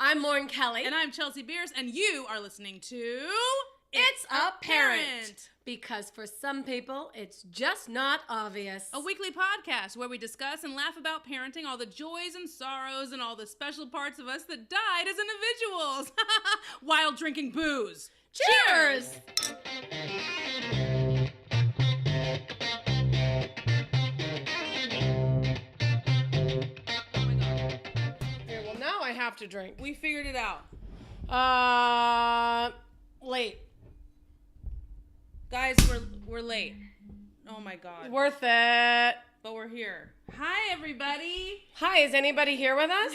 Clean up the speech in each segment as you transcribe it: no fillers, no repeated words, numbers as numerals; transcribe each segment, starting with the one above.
I'm Lauren Kelly. And I'm Chelsea Beers, and you are listening to... It's ApPARENT. Because for some people, it's just not obvious. A weekly podcast where we discuss and laugh about parenting, all the joys and sorrows, and all the special parts of us that died as individuals while drinking booze. Cheers! Oh my God. Here, well, now I have to drink. We figured it out. Late. Guys, we're late. Oh my God. Worth it. But we're here. Hi, everybody. Hi, is anybody here with us?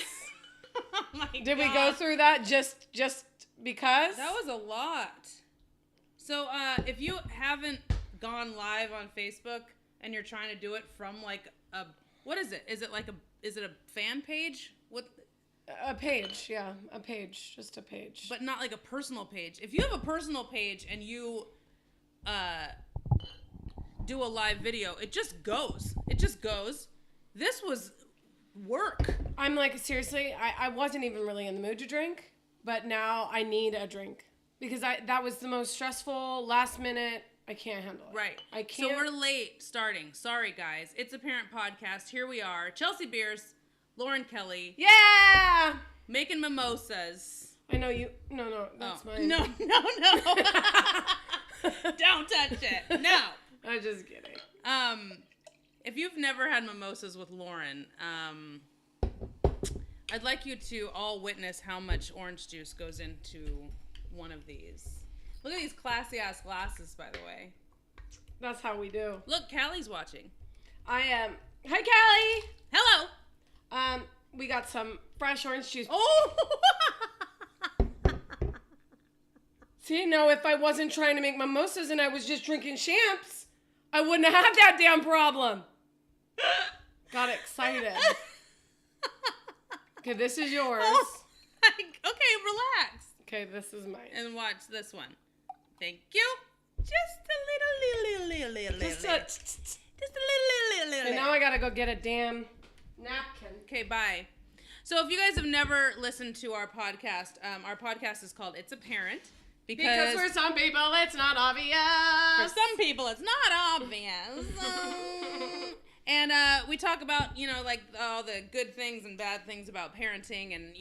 Oh my God. Did we go through that just because? That was a lot. So, if you haven't gone live on Facebook and you're trying to do it from like a, what is it? Is it a fan page? What? A page, yeah. A page. Just a page. But not like a personal page. If you have a personal page and you do a live video, it just goes. It just goes. This was work. I'm like, seriously, I wasn't even really in the mood to drink, but now I need a drink because that was the most stressful last minute. I can't handle it. Right. I can't. So we're late starting. Sorry, guys. It's ApPARENT podcast. Here we are. Chelsea Beers, Lauren Kelly. Yeah! Making mimosas. I know you. No, that's mine. No. Don't touch it. No. I'm just kidding. If you've never had mimosas with Lauren, I'd like you to all witness how much orange juice goes into one of these. Look at these classy ass glasses, by the way. That's how we do. Look, Callie's watching. I am. Hi, Callie. Hello. We got some fresh orange juice. Oh. See, no, if I wasn't trying to make mimosas and I was just drinking champs, I wouldn't have had that damn problem. Got excited. Okay, this is yours. Oh, okay, relax. Okay, this is mine. And watch this one. Thank you. Just a little. Just a little. And now I gotta go get a damn napkin. Okay, bye. So if you guys have never listened to our podcast is called It's ApPARENT. Because for some people, it's not obvious. For some people, it's not obvious. And we talk about, like all the good things and bad things about parenting and,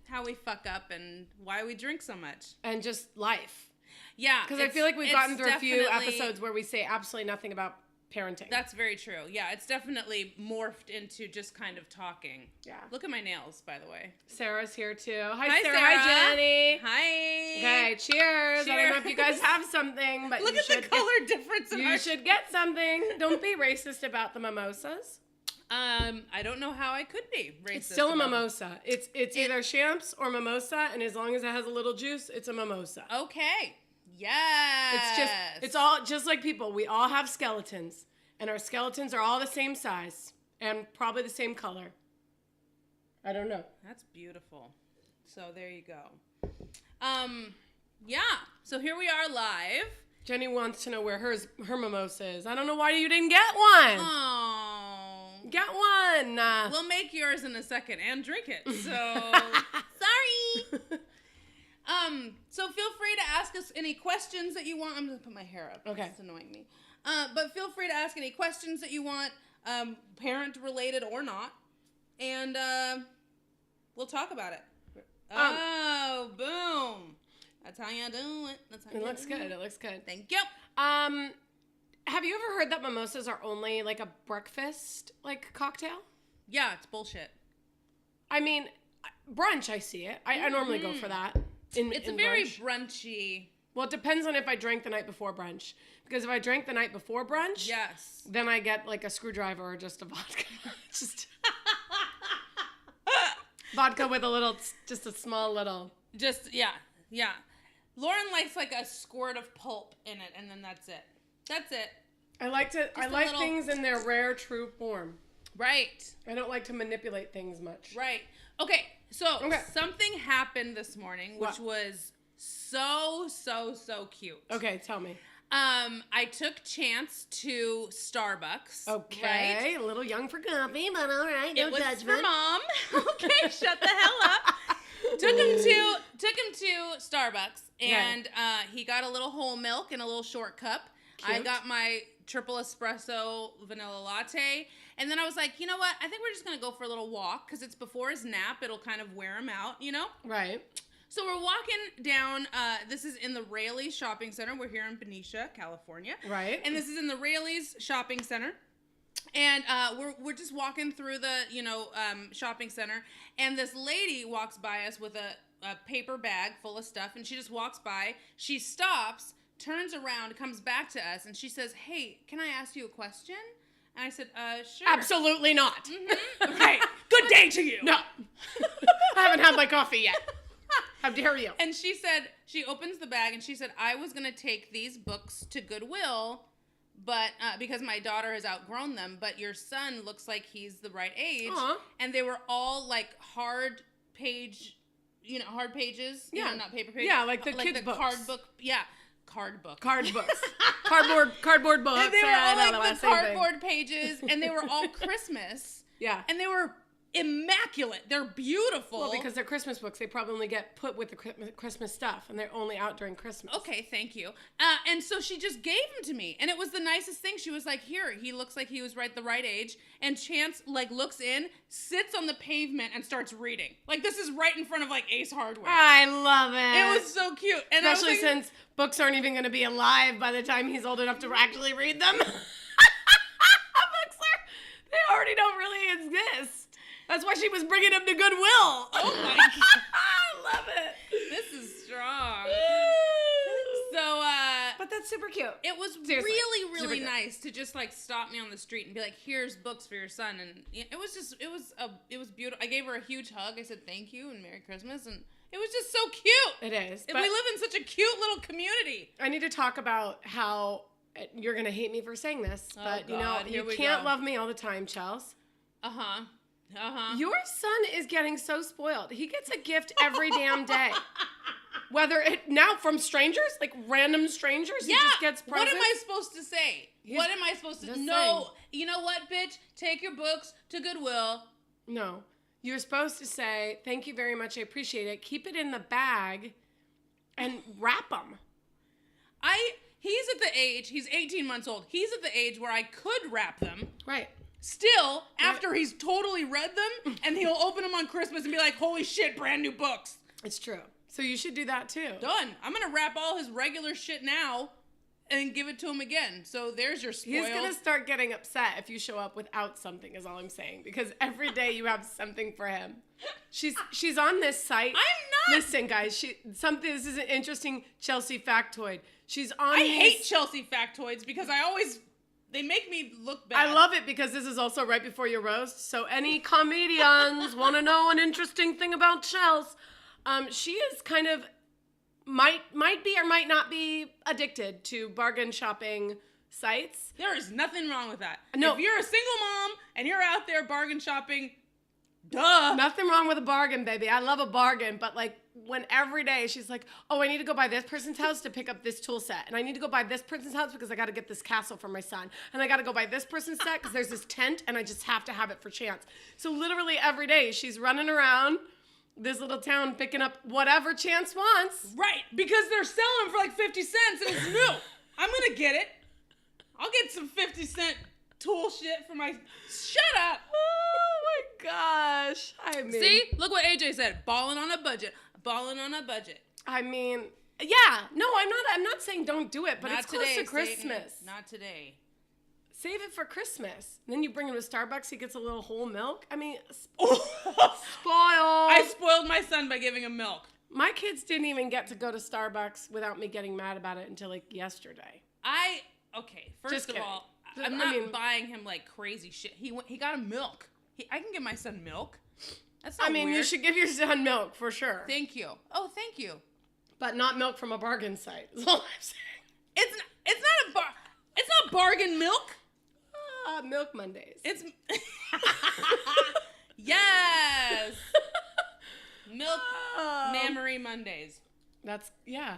how we fuck up and why we drink so much. And just life. Yeah. Because I feel like we've gotten through a few episodes where we say absolutely nothing about parenting. That's very true. Yeah, it's definitely morphed into just kind of talking. Yeah. Look at my nails, by the way. Sarah's here too. Hi, Sarah. Hi, Jenny. Hi. Okay, cheers. I don't know if you guys have something, but look at the color difference. You should get something. Don't be racist about the mimosas. I don't know how I could be racist. It's still a mimosa. It's either champs or mimosa, and as long as it has a little juice, it's a mimosa. Okay. Yes. It's all just like people. We all have skeletons, and our skeletons are all the same size and probably the same color. I don't know. That's beautiful. So there you go. Yeah. So here we are live. Jenny wants to know where her mimosa is. I don't know why you didn't get one. Oh. Get one. We'll make yours in a second and drink it. So sorry. So feel free to ask us any questions that you want. I'm going to put my hair up. Okay. It's annoying me. But feel free to ask any questions that you want, parent related or not. And we'll talk about it. Oh, boom. That's how you do it. It looks good. It looks good. Thank you. Have you ever heard that mimosas are only like a breakfast cocktail? Yeah, it's bullshit. I mean, brunch, I see it. I normally go for that. It's a very brunchy. Well, it depends on if I drank the night before brunch. Because if I drank the night before brunch, yes, then I get like a screwdriver or just a vodka. Just vodka with just a small little. Yeah. Lauren likes like a squirt of pulp in it, and then that's it. That's it. I like things in their rare, true form. Right. I don't like to manipulate things much. Right. Okay. So something happened this morning, which was so cute. Okay, tell me. I took Chance to Starbucks. Okay, right? A little young for coffee, but all right, no judgment. It was judgment. for Mom. Okay, shut the hell up. Took him to Starbucks, and he got a little whole milk and a little short cup. Cute. I got my triple espresso vanilla latte, and then I was like, you know what? I think we're just gonna go for a little walk because it's before his nap. It'll kind of wear him out, you know? Right. So we're walking down. This is in the Raley's Shopping Center. We're here in Benicia, California. Right. And this is in the Raley's Shopping Center. And we're just walking through the shopping center, and this lady walks by us with a paper bag full of stuff, and she just walks by. She stops, turns around, comes back to us, and she says, "Hey, can I ask you a question?" And I said, "Sure." Absolutely not. Mm-hmm. Right. Good day to you. No. I haven't had my coffee yet. How dare you? And she said, she opens the bag, and she said, "I was gonna take these books to Goodwill, but because my daughter has outgrown them, but your son looks like he's the right age." Aww. And they were all like hard pages, not paper pages. Yeah, like the kids' books. Card books. Cardboard books. And they were all like the cardboard pages, and they were all Christmas. Yeah. And they were immaculate. They're beautiful. Well, because they're Christmas books, they probably only get put with the Christmas stuff, and they're only out during Christmas. Okay, thank you. And so she just gave them to me, and it was the nicest thing. She was like, "Here, he looks like he was the right age." And Chance looks in, sits on the pavement, and starts reading. This is right in front of Ace Hardware. I love it. It was so cute, and especially since books aren't even going to be alive by the time he's old enough to actually read them. Books they already don't really exist. That's why she was bringing him to Goodwill. Oh my God. I love it. This is strong. So, but that's super cute. It was Seriously, really nice to just stop me on the street and be like, "Here's books for your son." And it was beautiful. I gave her a huge hug. I said, "Thank you and Merry Christmas." And it was just so cute. It is. We live in such a cute little community. I need to talk about how you're going to hate me for saying this, but you can't love me all the time, Chels. Uh-huh. Your son is getting so spoiled. He gets a gift every damn day. Whether it now from strangers, random strangers, he just gets presents. What am I supposed to say? What am I supposed to No, you know what, bitch? Take your books to Goodwill. No. You're supposed to say, "Thank you very much, I appreciate it. Keep it in the bag and wrap them." He's at the age, he's 18 months old. He's at the age where I could wrap them. Right. Still, after he's totally read them, and he'll open them on Christmas and be like, "Holy shit, brand new books." It's true. So you should do that too. Done. I'm going to wrap all his regular shit now and give it to him again. So there's your spoiled. He's going to start getting upset if you show up without something is all I'm saying. Because every day you have something for him. She's on this site. I'm not. Listen, guys. This is an interesting Chelsea factoid. She's on I hate Chelsea factoids because they make me look bad. I love it because this is also right before your roast. So any comedians want to know an interesting thing about Chels, she is kind of might be or might not be addicted to bargain shopping sites. There is nothing wrong with that. No. If you're a single mom and you're out there bargain shopping, duh. Nothing wrong with a bargain, baby. I love a bargain, but when every day she's like, "Oh, I need to go by this person's house to pick up this tool set, and I need to go by this person's house because I got to get this castle for my son, and I got to go by this person's set because there's this tent and I just have to have it for Chance." So literally every day she's running around this little town picking up whatever Chance wants. Right, because they're selling for 50 cents and it's new. I'm gonna get it. I'll get some 50-cent tool shit for my. Shut up. Oh my gosh. I mean, see, look what AJ said. Balling on a budget. Balling on a budget. I mean, yeah. No, I'm not saying don't do it, but not it's close today, to Christmas. Satan. Not today. Save it for Christmas. And then you bring him to Starbucks, he gets a little whole milk. I mean, spoiled. I spoiled. spoiled my son by giving him milk. My kids didn't even get to go to Starbucks without me getting mad about it until yesterday. First of all, I'm not buying him crazy shit. He got him milk. I can give my son milk. That's not weird. You should give your son milk for sure. Thank you. Oh, thank you. But not milk from a bargain site. Is all I'm saying. It's not bargain milk. Milk Mondays. It's yes. Milk Mammary Mondays. That's yeah.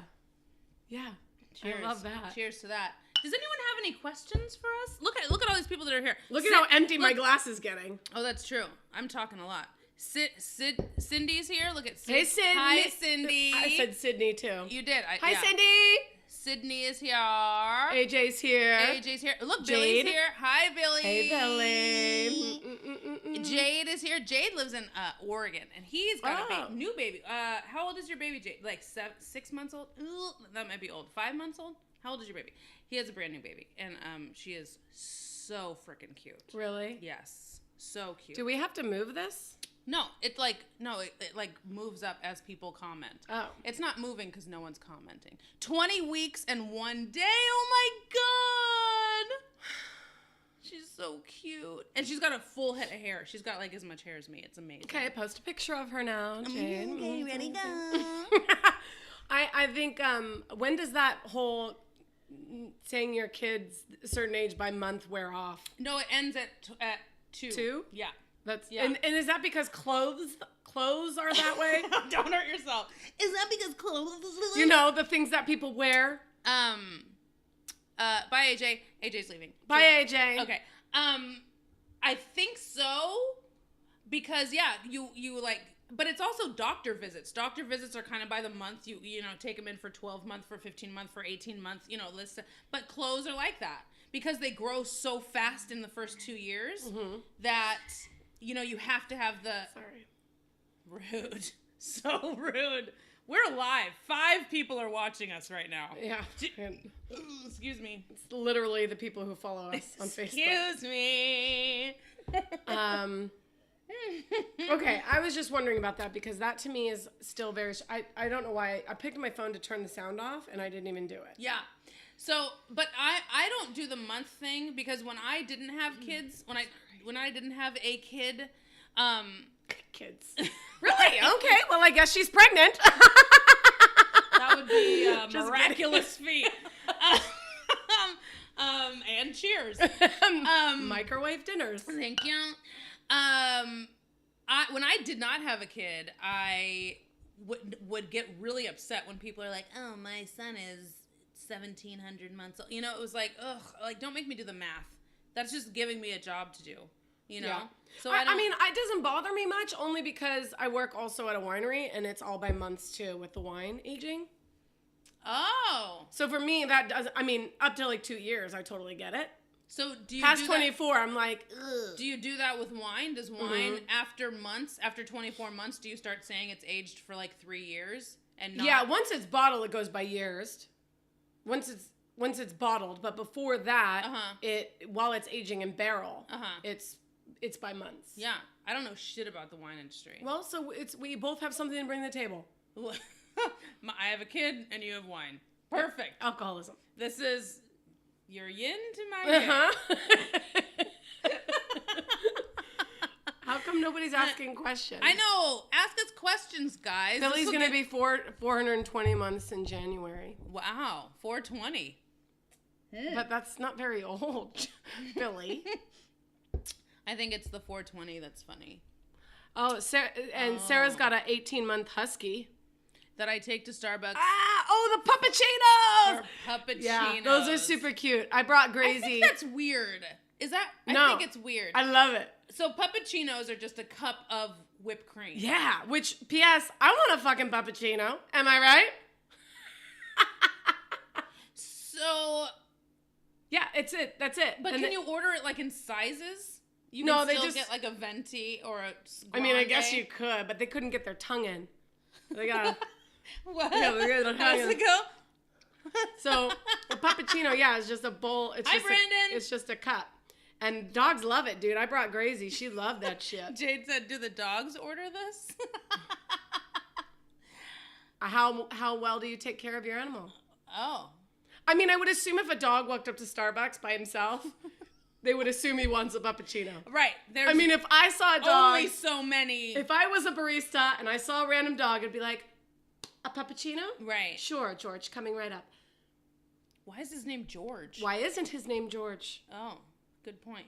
Cheers. I love that. Cheers to that. Does anyone have any questions for us? Look at all these people that are here. Look at how empty my glass is getting. Oh, that's true. I'm talking a lot. Cindy's here. Look at Hey, Sydney. Hi, Cindy. I said Sydney too. You did. Hi, yeah. Cindy. Sydney is here. AJ's here. AJ's here. Look, Jade. Billy's here. Hi, Billy. Hey, Billy. Jade is here. Jade lives in Oregon, and he's got a new baby. How old is your baby, Jade? Like 6 months old? Ooh, that might be old. 5 months old? How old is your baby? He has a brand new baby, and she is so freaking cute. Really? Yes, so cute. Do we have to move this? No, it moves up as people comment. Oh. It's not moving because no one's commenting. 20 weeks and 1 day. Oh my god. She's so cute. And she's got a full head of hair. She's got like as much hair as me. It's amazing. Okay, post a picture of her now, Jane. Okay, ready, go. I think, when does that whole saying your kid's a certain age by month wear off? No, it ends at 2. 2? Yeah. That's Yeah. And is that because clothes are that way? Don't hurt yourself. Is that because clothes? You know, the things that people wear. Bye, AJ. AJ's leaving. Bye, AJ. Okay. I think so because you like, but it's also doctor visits. Doctor visits are kind of by the month. You know, take them in for 12 months, for 15 months, for 18 months. You know, list. But clothes are like that because they grow so fast in the first 2 years that you have to have the. Sorry. Rude. So rude. We're live. 5 people are watching us right now. Yeah. Excuse me. It's literally the people who follow us on Facebook. Excuse me. Okay, I was just wondering about that because that to me is still very. I don't know why I picked up my phone to turn the sound off and I didn't even do it. Yeah. So, but I don't do the month thing because when I didn't have kids, when I didn't have a kid, Kids. Really? Okay. Well, I guess she's pregnant. that would be a Just miraculous feat. And cheers. Microwave dinners. Thank you. When I did not have a kid, I would get really upset when people are like, "Oh, my son is 1,700 months old." You know, it was like, ugh, like don't make me do the math. That's just giving me a job to do. You know. Yeah. So I mean, it doesn't bother me much only because I work also at a winery and it's all by months too with the wine aging. Oh. So for me, that does. I mean, up to like 2 years, I totally get it. So do you past do 24? I'm like, ugh. Do you do that with wine? Does wine after 24 months, do you start saying it's aged for like 3 years and not? Yeah, once it's bottled, it goes by years. Once it's bottled, but before that, while it's aging in barrel, it's by months. Yeah, I don't know shit about the wine industry. Well, so we both have something to bring to the table. I have a kid and you have wine. Perfect. Alcoholism. This is your yin to my yang. How come nobody's asking questions? I know. Ask us questions, guys. Billy's going to be 420 months in January. Wow, 420. But that's not very old, Billy. I think it's the 420 that's funny. Oh, Sarah's got an 18-month husky. That I take to Starbucks. Oh, the puppuccinos! Puppuccinos. Yeah, those are super cute. I brought Gracie. I think that's weird. Is that? No. I think it's weird. I love it. So puppuccinos are just a cup of whipped cream. Yeah, which, P.S., I want a fucking puppuccino. Am I right? So. Yeah, it's it. That's it. But can you order it like in sizes? You No, can they still just get like a venti or a grande. I mean, I guess you could, but they couldn't get their tongue in. They got what? Yeah, they got their How tongue does in. it go? So a puppuccino, yeah, is just a bowl. It's Hi, just Brandon. It's just a cup. And dogs love it, dude. I brought Gracie. She loved that shit. Jade said, "Do the dogs order this?" How well do you take care of your animal? Oh. I mean, I would assume if a dog walked up to Starbucks by himself, they would assume he wants a puppuccino. Right. I mean, if I saw a dog, only so many. if I was a barista and I saw a random dog, I'd be like, a puppuccino? Right. Sure, George, coming right up. Why is his name George? Why isn't his name George? Oh, good point.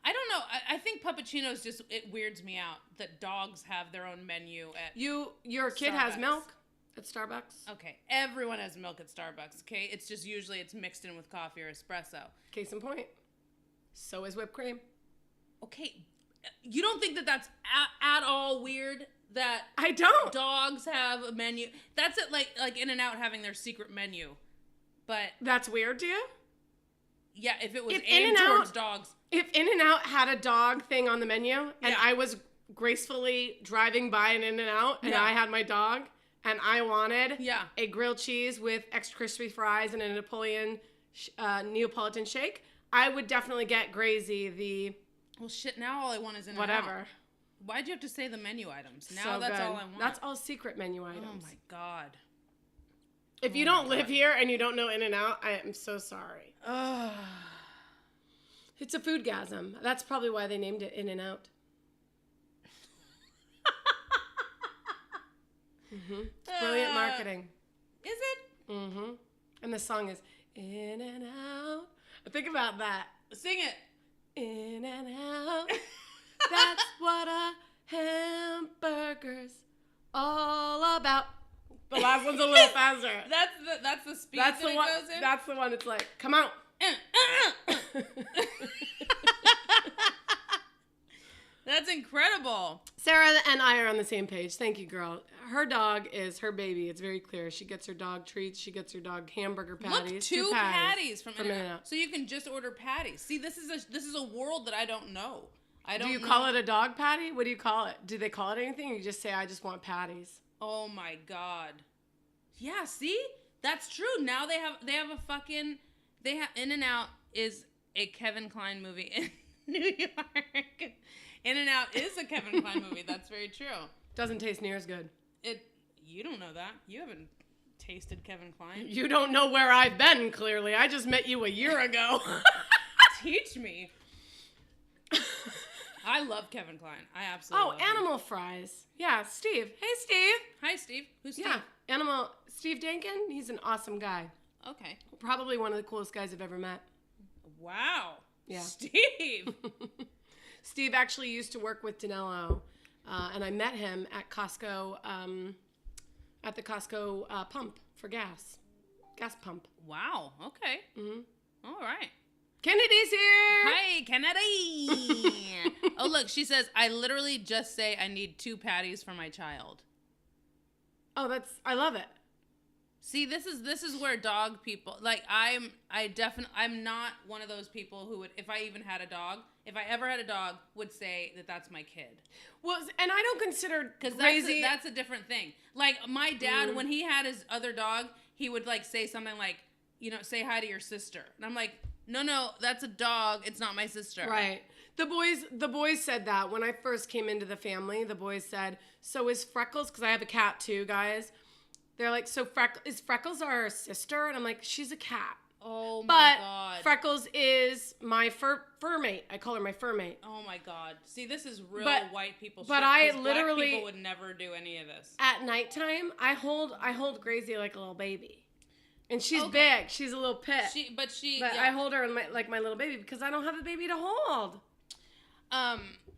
I don't know. I think puppuccinos it weirds me out that dogs have their own menu at Your kid has Starbucks. milk at Starbucks? Okay, everyone has milk at Starbucks, okay? It's just usually it's mixed in with coffee or espresso. Case in point. So is whipped cream. Okay, You don't think that that's at all weird that I don't. dogs have a menu? That's it, like In-N-Out having their secret menu. But That's weird to you? yeah, if it was If aimed In-N-Out- towards dogs. If In-N-Out had a dog thing on the menu and Yeah. I was gracefully driving by an In-N-Out and Yeah. I had my dog and I wanted Yeah. a grilled cheese with extra crispy fries and a Neapolitan shake, I would definitely get Grazy the Well, shit, now all I want is In-N-Out. whatever. Why'd you have to say the menu items? Now So that's good. all I want. That's all secret menu Oh items. my God. If you don't live here and you don't know In-N-Out, I am so sorry. Ugh. It's a foodgasm. That's probably why they named it In-N-Out. It's brilliant marketing. Is it? And the song is In and Out. Think about that. Sing it. In and out. That's what a hamburger's all about. The last one's a little faster. That's the speed That's that the it one. goes in? That's the one. It's like, come out. That's incredible. Sarah and I are on the same page. Thank you, girl. Her dog is her baby. It's very clear. She gets her dog treats. She gets her dog hamburger patties. Look, two patties from In-N-Out. In-N-Out. So you can just order patties. See, this is a world that I don't know. I don't. Do you know. call it a dog patty? What do you call it? Do they call it anything? Or you just say, I just want patties. Oh my God. Yeah. See, that's true. Now they have In-N-Out is a Kevin Kline movie in New York. In-N-Out is a Kevin Kline movie. That's very true. Doesn't taste near as good. You don't know that. You haven't tasted Kevin Kline. You don't know where I've been, clearly. I just met you a year ago. Teach me. I love Kevin Kline. I absolutely love him. Animal fries. Yeah, Steve. Hey, Steve. Hi, Steve. Who's Steve? Yeah, Steve Dankin. He's an awesome guy. Okay. Probably one of the coolest guys I've ever met. Wow. Yeah. Steve. Steve actually used to work with Danilo, and I met him at Costco, at the Costco pump for gas pump. Wow. Okay. All right. Kennedy's here. Hi, Kennedy. Oh, look, she says, I literally just say I need 2 patties for my child. Oh, I love it. See, this is where dog people, like, I'm not one of those people who would, if I ever had a dog, would say that that's my kid. Well, and I don't consider Because crazy. that's a different thing. Like, my dad, when he had his other dog, he would, like, say something like, say hi to your sister. And I'm like, no, that's a dog. It's not my sister. Right. The boys said that when I first came into the family. The boys said, so is Freckles, because I have a cat too, guys. They're like, so is Freckles our sister? And I'm like, she's a cat. Oh my God. But Freckles is my fur mate. I call her my fur mate. Oh my God. See, this is real white people shit. But I 'cause literally black people would never do any of this. At nighttime, I hold Gracie like a little baby. And she's big. She's a little pit. But I hold her like my little baby because I don't have a baby to hold.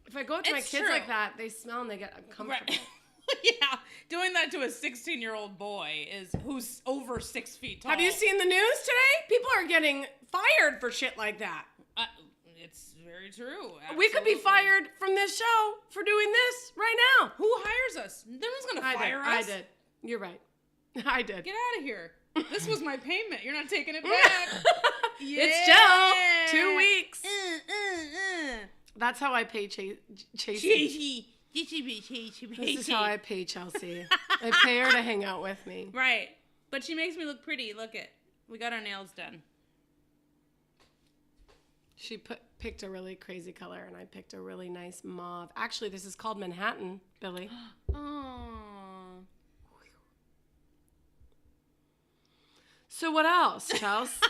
If I go to my kids like that, they smell and they get uncomfortable. Right. Yeah, doing that to a 16-year-old boy who's over 6 feet tall. Have you seen the news today? People are getting fired for shit like that. It's very true. Absolutely. We could be fired from this show for doing this right now. Who hires us? No one's gonna fire us. I did. You're right. I did. Get out of here. This was my payment. You're not taking it back. Yeah. It's Joe. 2 weeks. That's how I pay Chase. This is how I pay Chelsea. I pay her to hang out with me. Right. But she makes me look pretty. Look it. We got our nails done. She picked a really crazy color, and I picked a really nice mauve. Actually, this is called Manhattan, Billy. Oh. So what else, Chels?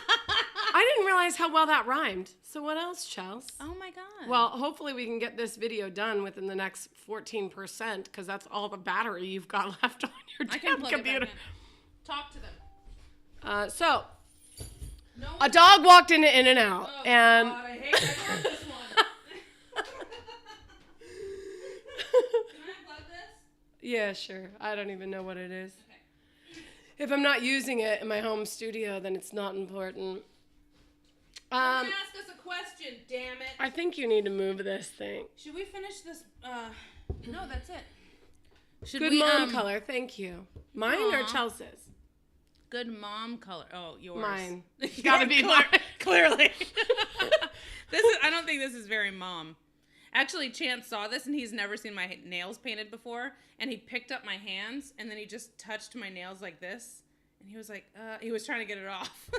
I didn't realize how well that rhymed. So what else, Chels? Oh my God. Well, hopefully we can get this video done within the next 14%, because that's all the battery you've got left on your damn computer. Talk to them. So, a dog walked in In-N-Out, and God, I love this one. Can I plug this? Yeah, sure. I don't even know what it is. Okay. If I'm not using it in my home studio, then it's not important. Someone ask us a question, damn it. I think you need to move this thing. Should we finish this? No, that's it. Good mom color, thank you. Mine or Chelsea's? Good mom color. Oh, yours. Mine. It's gotta be mine. Clearly. I don't think this is very mom. Actually, Chance saw this, and he's never seen my nails painted before, and he picked up my hands, and then he just touched my nails like this, and he was like, he was trying to get it off.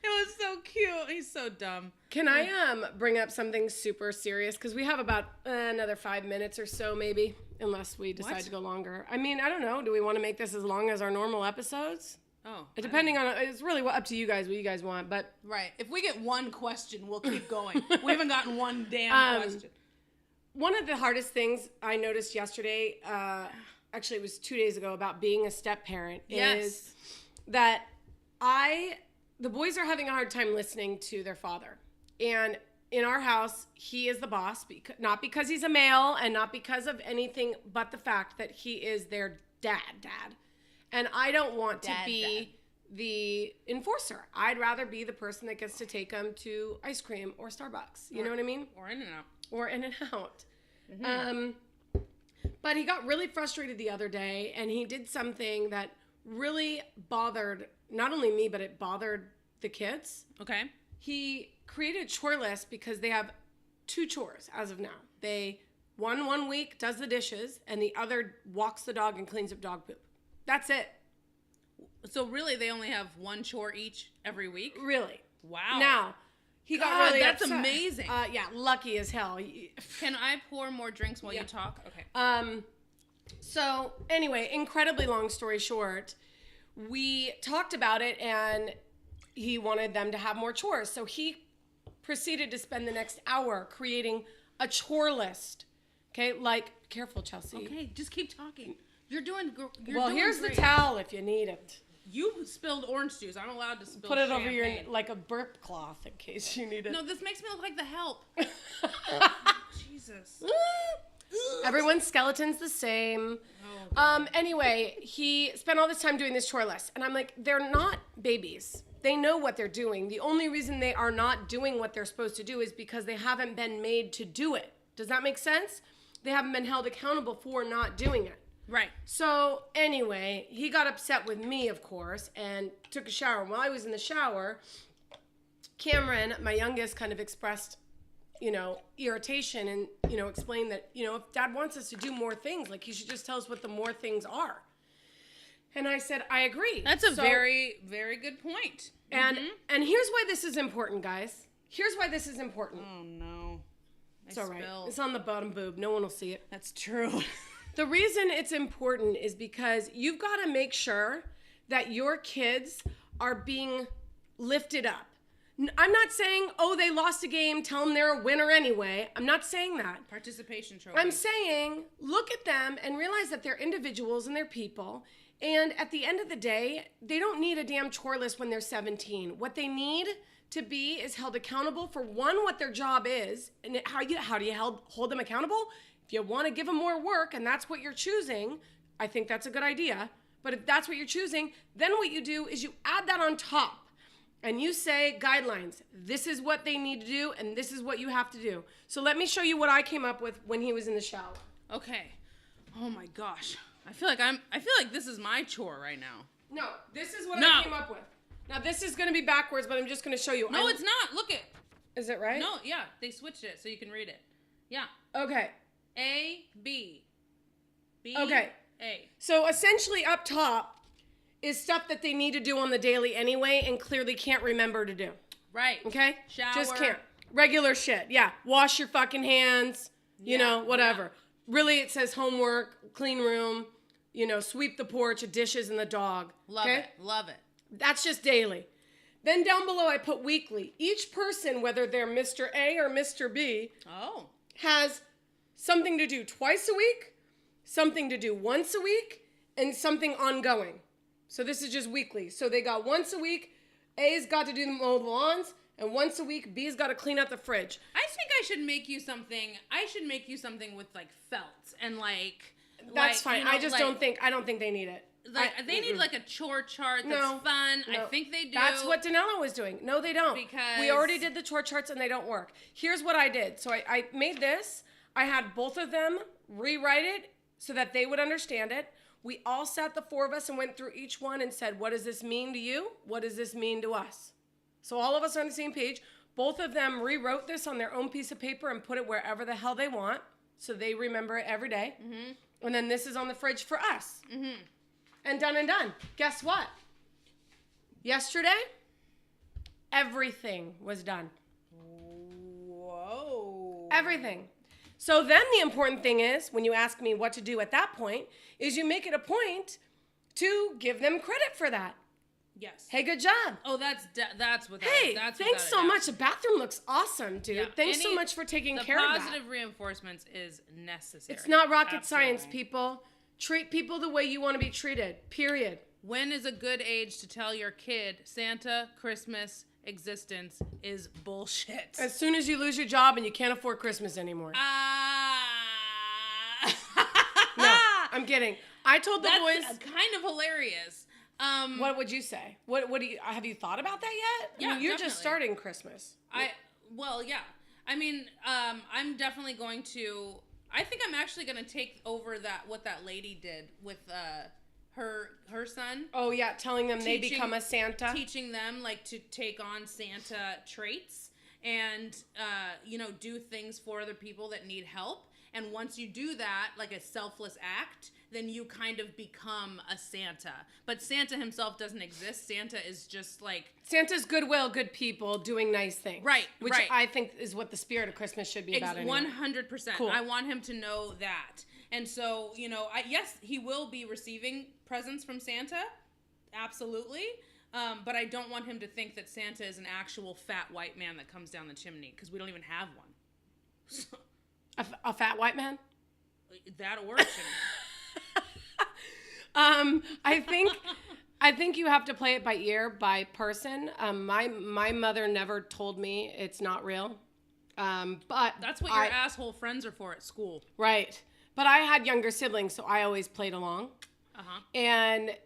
It was so cute. He's so dumb. Can I bring up something super serious? Because we have about another 5 minutes or so, maybe, unless we decide to go longer. I mean, I don't know. Do we want to make this as long as our normal episodes? Oh. Depending on, it's really up to you guys, what you guys want, but. Right. If we get one question, we'll keep going. We haven't gotten one damn question. One of the hardest things I noticed yesterday, actually it was 2 days ago, about being a step parent is that the boys are having a hard time listening to their father. And in our house, he is the boss, not because he's a male and not because of anything but the fact that he is their dad. And I don't want to be the enforcer. I'd rather be the person that gets to take them to ice cream or Starbucks. You know what I mean? Or In-N-Out. Or In-N-Out. Mm-hmm. But he got really frustrated the other day, and he did something that really bothered not only me, but it bothered the kids. Okay. He created a chore list because they have 2 chores as of now. One week does the dishes, and the other walks the dog and cleans up dog poop. That's it. So really, they only have 1 chore each every week? Really. Wow. Now, he got really that's upset. Amazing. Yeah, lucky as hell. Can I pour more drinks while you talk? Okay. So anyway, incredibly long story short, we talked about it, and he wanted them to have more chores. So he proceeded to spend the next hour creating a chore list. Okay, like, careful, Chelsea. Okay, just keep talking. You're doing here's great. the towel if you need it. You spilled orange juice. I'm allowed to spill Put it champagne. over your, like a burp cloth in case you need it. No, this makes me look like the Help. Jesus. Everyone's skeleton's the same. Anyway, he spent all this time doing this chore list. And I'm like, they're not babies. They know what they're doing. The only reason they are not doing what they're supposed to do is because they haven't been made to do it. Does that make sense? They haven't been held accountable for not doing it. Right. So anyway, he got upset with me, of course, and took a shower. And while I was in the shower, Cameron, my youngest, kind of expressed, irritation and, explained that, if Dad wants us to do more things, like, he should just tell us what the more things are. And I said, I agree. That's a very, very good point. And here's why this is important, guys. Here's why this is important. Oh, no. It's all right. It's on the bottom boob. No one will see it. That's true. The reason it's important is because you've got to make sure that your kids are being lifted up. I'm not saying, they lost a game, tell them they're a winner anyway. I'm not saying that. Participation trophy. I'm saying, look at them and realize that they're individuals and they're people. And at the end of the day, they don't need a damn chore list when they're 17. What they need to be is held accountable for, one, what their job is, and how do you hold them accountable? If you want to give them more work and that's what you're choosing, I think that's a good idea. But if that's what you're choosing, then what you do is you add that on top and you say guidelines. This is what they need to do and this is what you have to do. So let me show you what I came up with when he was in the shower. Okay. Oh my gosh. I feel like this is my chore right now. No, this is what I came up with. Now this is going to be backwards, but I'm just going to show you. No, it's not. Look it. Is it right? No, yeah. They switched it so you can read it. Yeah. Okay. A, B. B, okay. A. So essentially up top is stuff that they need to do on the daily anyway and clearly can't remember to do. Right. Okay? Shower. Just can't. Regular shit. Yeah. Wash your fucking hands. Whatever. Yeah. Really, it says homework, clean room, sweep the porch, dishes, and the dog. Love it. Love it. That's just daily. Then down below I put weekly. Each person, whether they're Mr. A or Mr. B, has something to do twice a week, something to do once a week, and something ongoing. So this is just weekly. So they got once a week, A's got to do the mow the lawns, and once a week, B's got to clean out the fridge. I think I should make you something. I should make you something with like felt and like. That's fine. I don't think they need it. They need like a chore chart that's fun. No. I think they do. That's what Danella was doing. No, they don't. Because we already did the chore charts and they don't work. Here's what I did. So I made this. I had both of them rewrite it so that they would understand it. We all sat, the four of us, and went through each one and said, what does this mean to you? What does this mean to us? So all of us are on the same page. Both of them rewrote this on their own piece of paper and put it wherever the hell they want. So they remember it every day. Mm-hmm. And then this is on the fridge for us. Mm-hmm. And done and done. Guess what? Yesterday, everything was done. Whoa. Everything. So then the important thing is, when you ask me what to do at that point, is you make it a point to give them credit for that. Yes. Hey, good job. Oh, that's what. Hey, that's thanks so much. The bathroom looks awesome, dude. Yeah. Thanks so much for taking care of that. Positive reinforcements is necessary. It's not rocket science, people. Treat people the way you want to be treated. Period. When is a good age to tell your kid Santa, Christmas, existence is bullshit? As soon as you lose your job and you can't afford Christmas anymore. No, I'm kidding. I told the boys. That's kind of hilarious. What would you say? What do you have you thought about that yet? Yeah, I mean, you're definitely. just starting Christmas. Yeah. I mean, I'm definitely going to. I think I'm actually going to take over what that lady did with her son. Oh yeah, telling them they become a Santa. Teaching them like to take on Santa traits and do things for other people that need help. And once you do that, like a selfless act, then you kind of become a Santa. But Santa himself doesn't exist. Santa is just like... Santa's goodwill, good people doing nice things. Right, Which I think is what the spirit of Christmas should be about anyway. 100%. Cool. I want him to know that. And so, yes, he will be receiving presents from Santa. Absolutely. But I don't want him to think that Santa is an actual fat white man that comes down the chimney, because we don't even have one. So, a fat white man? That origin. I think you have to play it by ear, by person. My mother never told me it's not real. But that's what your asshole friends are for at school. Right. But I had younger siblings, so I always played along. Uh-huh. And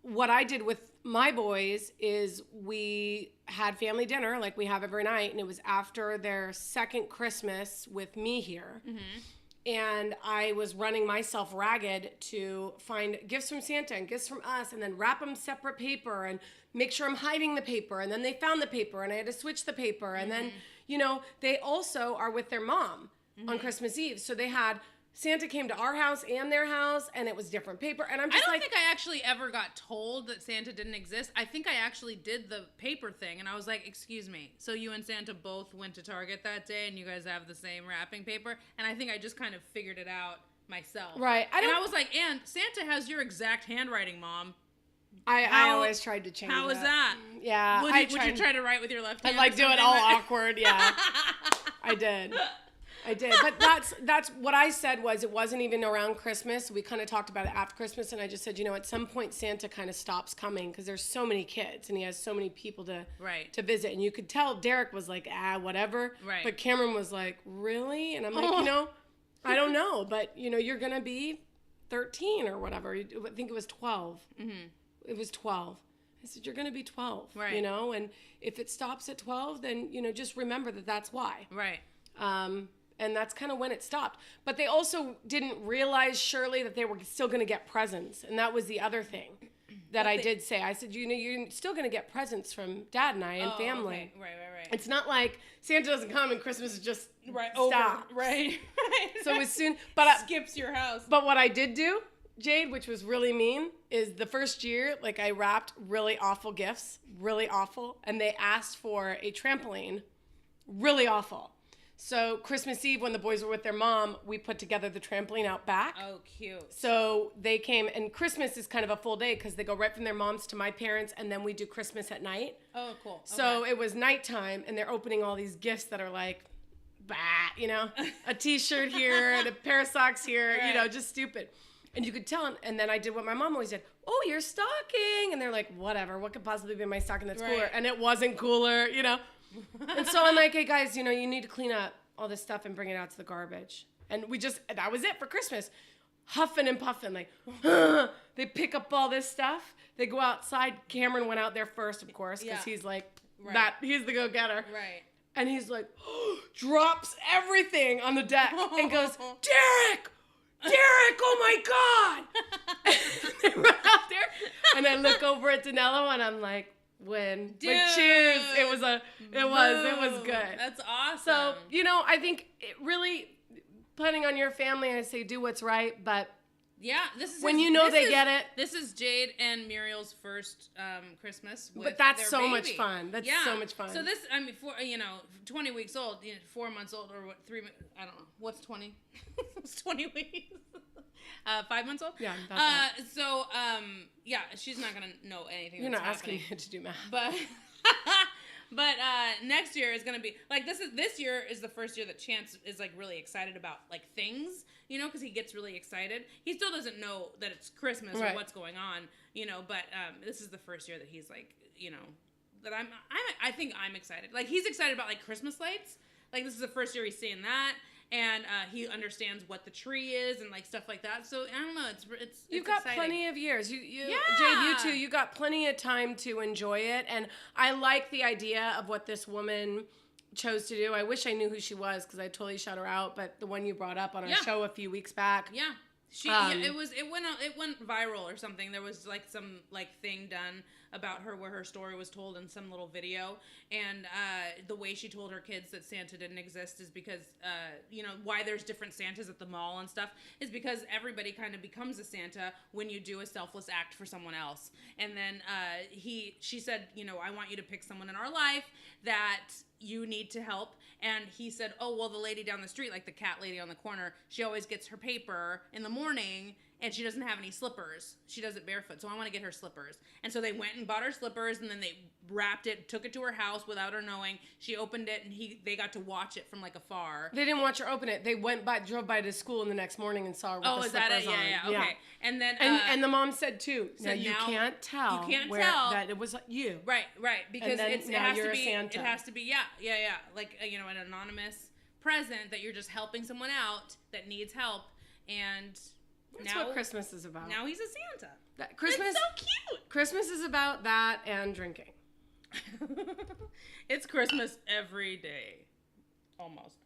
what I did with my boys is we had family dinner like we have every night, and it was after their second Christmas with me here. Mm-hmm. And I was running myself ragged to find gifts from Santa and gifts from us, and then wrap them separate paper and make sure I'm hiding the paper. And then they found the paper and I had to switch the paper. And then, they also are with their mom on Christmas Eve. So they had Santa came to our house and their house, and it was different paper. And I'm just I don't think I actually ever got told that Santa didn't exist. I think I actually did the paper thing, and I was like, excuse me, so you and Santa both went to Target that day, and you guys have the same wrapping paper? And I think I just kind of figured it out myself. Right. I was like, and Santa has your exact handwriting, Mom. I always tried to change How was that? Yeah. Would you try to write with your left hand? I'd do it all awkward, yeah. I did. But that's what I said was it wasn't even around Christmas. We kind of talked about it after Christmas, and I just said, at some point Santa kind of stops coming because there's so many kids and he has so many people to visit. And you could tell Derek was like, whatever. Right. But Cameron was like, really? And I'm like, I don't know, but you're going to be 13 or whatever. I think it was 12. Mm-hmm. It was 12. I said, you're going to be 12, right. And if it stops at 12, then, just remember that that's why. Right. And that's kind of when it stopped. But they also didn't realize, surely, that they were still going to get presents. And that was the other thing that I did say. I said, you're still going to get presents from Dad and I and family. Okay. Right. It's not like Santa doesn't come and Christmas is just stop. Over. Right. So as soon... But skips your house. But what I did do, Jade, which was really mean, is the first year, I wrapped really awful gifts. Really awful. And they asked for a trampoline. Really awful. So Christmas Eve, when the boys were with their mom, we put together the trampoline out back. Oh, cute. So they came, and Christmas is kind of a full day because they go right from their moms to my parents, and then we do Christmas at night. Oh, cool. So it was nighttime, and they're opening all these gifts that are like, a T-shirt here, and a pair of socks here, right. Just stupid. And you could tell, and then I did what my mom always did. Oh, your stocking. And they're like, whatever, what could possibly be in my stocking that's cooler? And it wasn't cooler, And so I'm like, hey guys, you need to clean up all this stuff and bring it out to the garbage. And that was it for Christmas. huffing and puffing, like, they pick up all this stuff. They go outside. Cameron went out there first, of course, because he's like, he's the go-getter. Right. And he's like, drops everything on the deck and goes, Derek, oh my God. They run out there. And I look over at Danilo and I'm like, win. Dude. Like, cheers. It was good. That's awesome. So, I think it really, planning on your family, I say do what's right, but yeah, this is when they get it. This is Jade and Muriel's first Christmas with but that's their so baby. much fun. That's so much fun. So this, 20 weeks old, 4 months old, or what? I don't know. What's 20? It's 20 weeks. 5 months old. Yeah. That. So she's not gonna know anything. You're that's not happening. asking me to do math. But next year is gonna be like this year is the first year that Chance is like really excited about like things, because he gets really excited. He still doesn't know that it's Christmas or what's going on, but this is the first year that he's like, that I think I'm excited. Like he's excited about like Christmas lights. Like this is the first year he's seeing that. And he understands what the tree is and like stuff like that. So I don't know. You've got exciting. plenty of years. Jade, you too. You got plenty of time to enjoy it. And I like the idea of what this woman chose to do. I wish I knew who she was because I totally shut her out. But the one you brought up on our show a few weeks back. Yeah. It went viral or something. There was like some like thing done about her where her story was told in some little video, and the way she told her kids that Santa didn't exist is because why there's different Santas at the mall and stuff is because everybody kind of becomes a Santa when you do a selfless act for someone else. And then she said, I want you to pick someone in our life that you need to help. And he said, oh, well, the lady down the street, like the cat lady on the corner, she always gets her paper in the morning and she doesn't have any slippers. She does it barefoot. So I want to get her slippers. And so they went and bought her slippers and then they wrapped it, took it to her house without her knowing. She opened it and they got to watch it from like afar. They didn't watch her open it. They drove by to school in the next morning and saw her with the slippers on. Oh, is that it? Yeah. Okay. And then and the mom said too. You can't tell that it was you. Right. Because it has to be Santa. It has to be like an anonymous present that you're just helping someone out that needs help. And that's what Christmas is about. Now he's a Santa. Christmas, it's so cute. Christmas is about that and drinking. It's Christmas every day. Almost.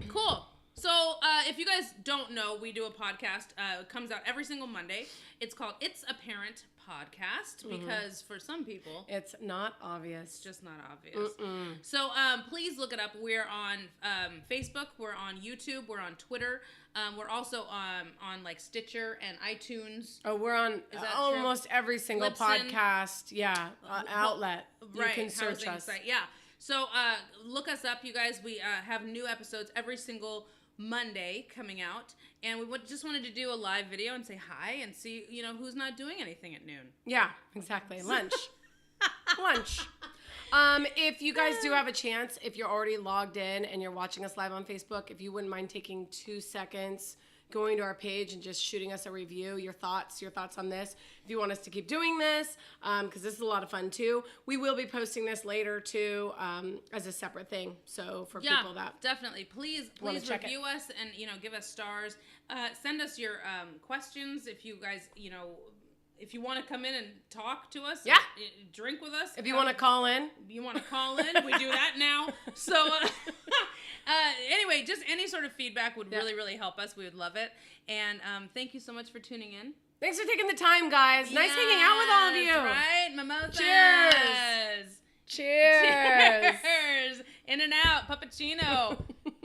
Cool. So, if you guys don't know, we do a podcast. It comes out every single Monday. It's called It's ApPARENT Podcast because for some people, it's not obvious. It's just not obvious. So, please look it up. We're on Facebook. We're on YouTube. We're on Twitter. We're also on like Stitcher and iTunes. Oh, we're on almost every single Libsyn. podcast. Outlet. Right. You can search us. Site. Yeah. So look us up, you guys. We have new episodes every single Monday coming out, and we just wanted to do a live video and say hi and see who's not doing anything at noon. Yeah, exactly. Lunch. If you guys do have a chance, if you're already logged in and you're watching us live on Facebook, if you wouldn't mind taking 2 seconds, going to our page and just shooting us a review, your thoughts on this. If you want us to keep doing this, because this is a lot of fun too. We will be posting this later too, as a sepeRate thing. So for people that definitely, please review us and give us stars. Send us your questions if you guys if you want to come in and talk to us, drink with us. If you want to call in, we do that now. So anyway, just any sort of feedback would really, really help us. We would love it. And thank you so much for tuning in. Thanks for taking the time, guys. Nice hanging out with all of you. Right, mimosas. Cheers. In and out, puppuccino.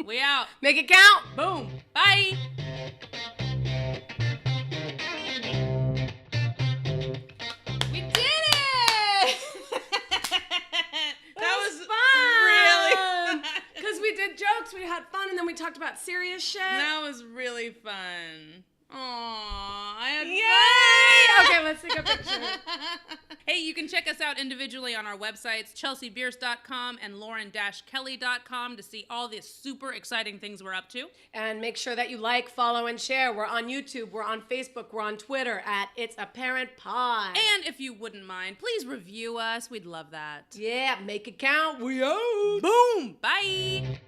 We out. Make it count. Boom. Bye. Jokes, we had fun, and then we talked about serious shit. That was really fun. Aww, I had fun. Okay, let's take a picture. Hey, you can check us out individually on our websites, chelseabierce.com and lauren-kelly.com to see all the super exciting things we're up to. And make sure that you like, follow, and share. We're on YouTube, we're on Facebook, we're on Twitter at It's ApPARENT Pod. And if you wouldn't mind, please review us. We'd love that. Yeah, make it count. We out. Boom. Bye.